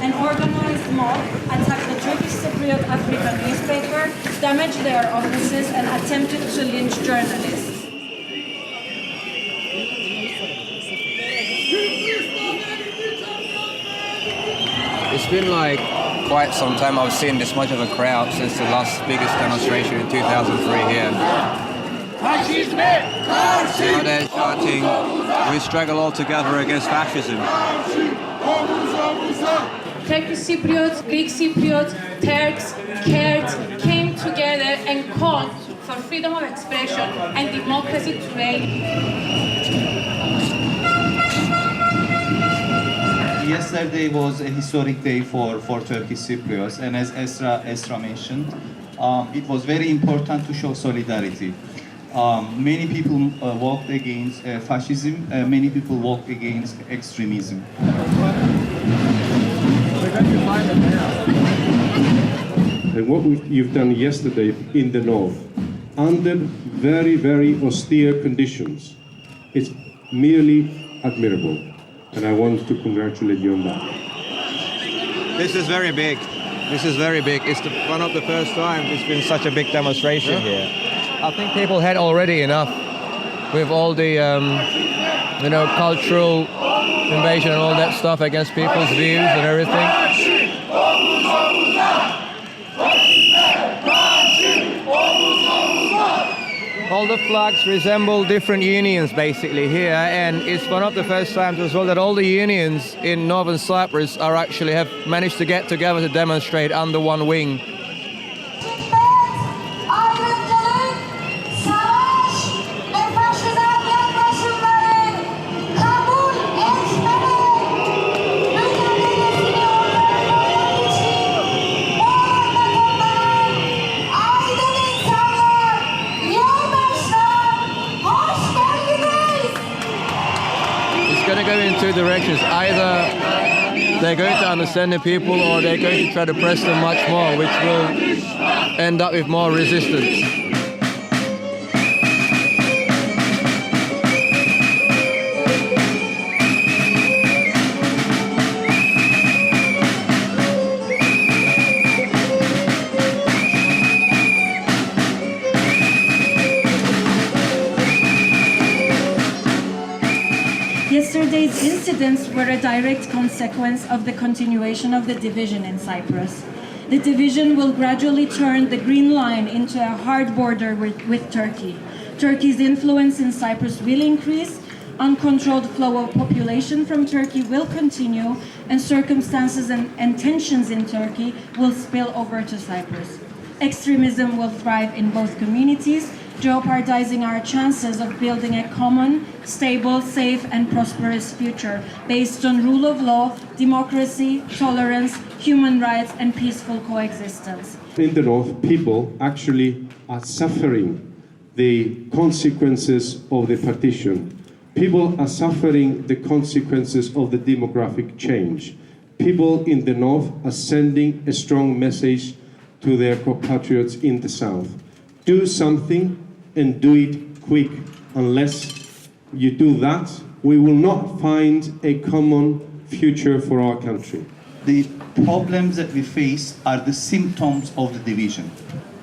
an organized mob attacked the Turkish Cypriot African newspaper, damaged their offices, and attempted to lynch journalists. It's been like quite some time I've seen this much of a crowd since the last biggest demonstration in 2003 here. Now they're shouting, "We struggle all together against fascism." Turkish Cypriots, Greek Cypriots, Turks, Kurds came together and called for freedom of expression and democracy to reign. Yesterday was a historic day for Turkish Cypriots, and as Esra mentioned, it was very important to show solidarity. Many people walked against fascism, many people walked against extremism. And what you've done yesterday in the north, under very, very austere conditions, it's merely admirable. And I want to congratulate you on that. This is very big. This is very big. It's one of the first times it's been such a big demonstration here. I think people had already enough with all the, cultural invasion and all that stuff against people's views and everything. All the flags resemble different unions basically here, and it's one of the first times as well that all the unions in northern Cyprus have managed to get together to demonstrate under one wing. Going to go in two directions. Either they're going to understand the people, or they're going to try to press them much more, which will end up with more resistance. Yesterday's incidents were a direct consequence of the continuation of the division in Cyprus. The division will gradually turn the Green Line into a hard border with Turkey. Turkey's influence in Cyprus will increase, uncontrolled flow of population from Turkey will continue, and circumstances and tensions in Turkey will spill over to Cyprus. Extremism will thrive in both communities, jeopardizing our chances of building a common, stable, safe, and prosperous future based on rule of law, democracy, tolerance, human rights, and peaceful coexistence. In the north, people actually are suffering the consequences of the partition. People are suffering the consequences of the demographic change. People in the north are sending a strong message to their compatriots in the south. Do something and do it quick. Unless you do that, we will not find a common future for our country. The problems that we face are the symptoms of the division.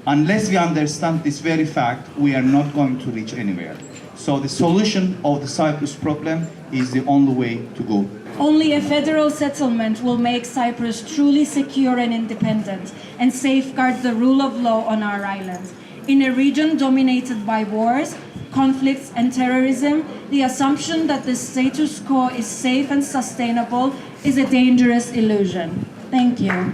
Unless we understand this very fact, we are not going to reach anywhere. So the solution of the Cyprus problem is the only way to go. Only a federal settlement will make Cyprus truly secure and independent and safeguard the rule of law on our island. In a region dominated by wars, conflicts, and terrorism, the assumption that the status quo is safe and sustainable is a dangerous illusion. Thank you.